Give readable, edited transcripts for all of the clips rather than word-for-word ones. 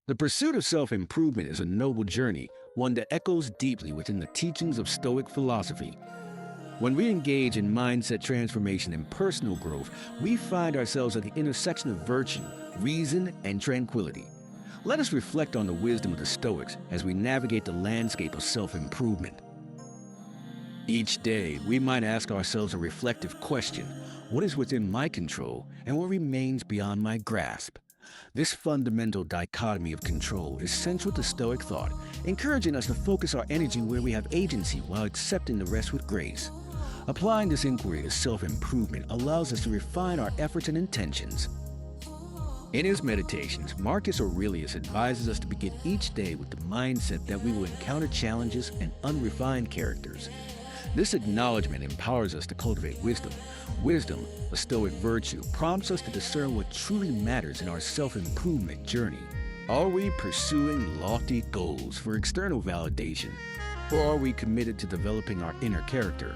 The pursuit of self-improvement is a noble journey, one that echoes deeply within the teachings of Stoic philosophy. When we engage in mindset transformation and personal growth, we find ourselves at the intersection of virtue, reason, and tranquility. Let us reflect on the wisdom of the Stoics as we navigate the landscape of self-improvement. Each day, we might ask ourselves a reflective question: what is within my control and what remains beyond my grasp? This fundamental dichotomy of control is central to Stoic thought, encouraging us to focus our energy where we have agency while accepting the rest with grace. Applying this inquiry to self-improvement allows us to refine our efforts and intentions. In his meditations, Marcus Aurelius advises us to begin each day with the mindset that we will encounter challenges and unrefined characters. This acknowledgement empowers us to cultivate wisdom. Wisdom, a Stoic virtue, prompts us to discern what truly matters in our self-improvement journey. Are we pursuing lofty goals for external validation, or are we committed to developing our inner character?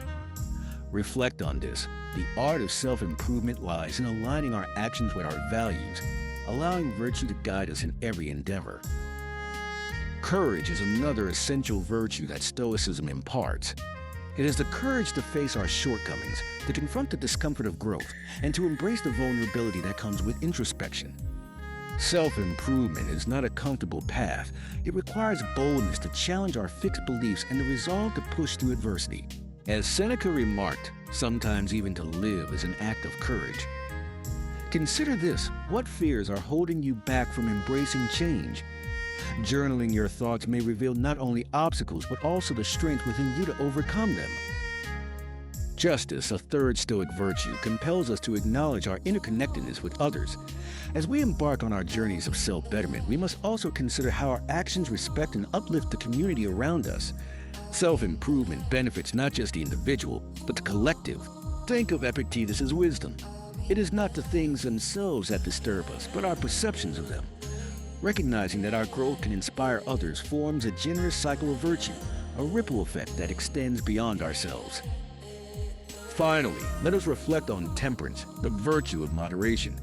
Reflect on this. The art of self-improvement lies in aligning our actions with our values, allowing virtue to guide us in every endeavor. Courage is another essential virtue that Stoicism imparts. It is the courage to face our shortcomings, to confront the discomfort of growth, and to embrace the vulnerability that comes with introspection. Self-improvement is not a comfortable path. It requires boldness to challenge our fixed beliefs and the resolve to push through adversity. As Seneca remarked, sometimes even to live is an act of courage. Consider this: what fears are holding you back from embracing change? Journaling your thoughts may reveal not only obstacles, but also the strength within you to overcome them. Justice, a third Stoic virtue, compels us to acknowledge our interconnectedness with others. As we embark on our journeys of self-betterment, we must also consider how our actions respect and uplift the community around us. Self-improvement benefits not just the individual, but the collective. Think of Epictetus's wisdom. It is not the things themselves that disturb us, but our perceptions of them. Recognizing that our growth can inspire others forms a generous cycle of virtue, a ripple effect that extends beyond ourselves. Finally, let us reflect on temperance, the virtue of moderation.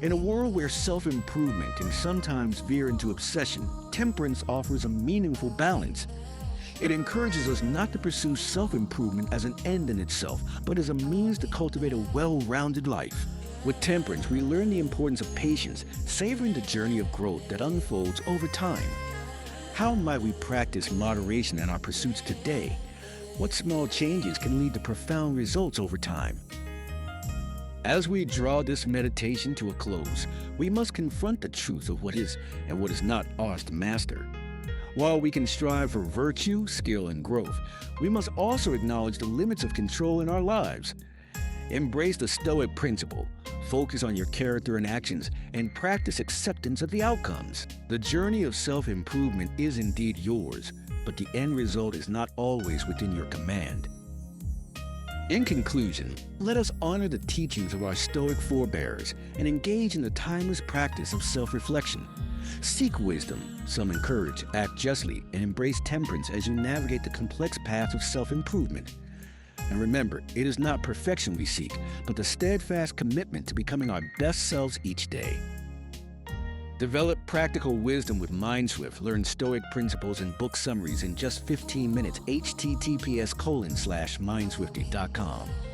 In a world where self-improvement can sometimes veer into obsession, temperance offers a meaningful balance. It encourages us not to pursue self-improvement as an end in itself, but as a means to cultivate a well-rounded life. With temperance, we learn the importance of patience, savoring the journey of growth that unfolds over time. How might we practice moderation in our pursuits today? What small changes can lead to profound results over time? As we draw this meditation to a close, we must confront the truth of what is and what is not ours to master. While we can strive for virtue, skill, and growth, we must also acknowledge the limits of control in our lives. Embrace the Stoic principle. Focus on your character and actions, and practice acceptance of the outcomes. The journey of self-improvement is indeed yours, but the end result is not always within your command. In conclusion, let us honor the teachings of our Stoic forebears and engage in the timeless practice of self-reflection. Seek wisdom, summon courage, act justly, and embrace temperance as you navigate the complex path of self-improvement. And remember, it is not perfection we seek, but the steadfast commitment to becoming our best selves each day. Develop practical wisdom with MindSwift. Learn Stoic principles and book summaries in just 15 minutes. https://mindswifty.com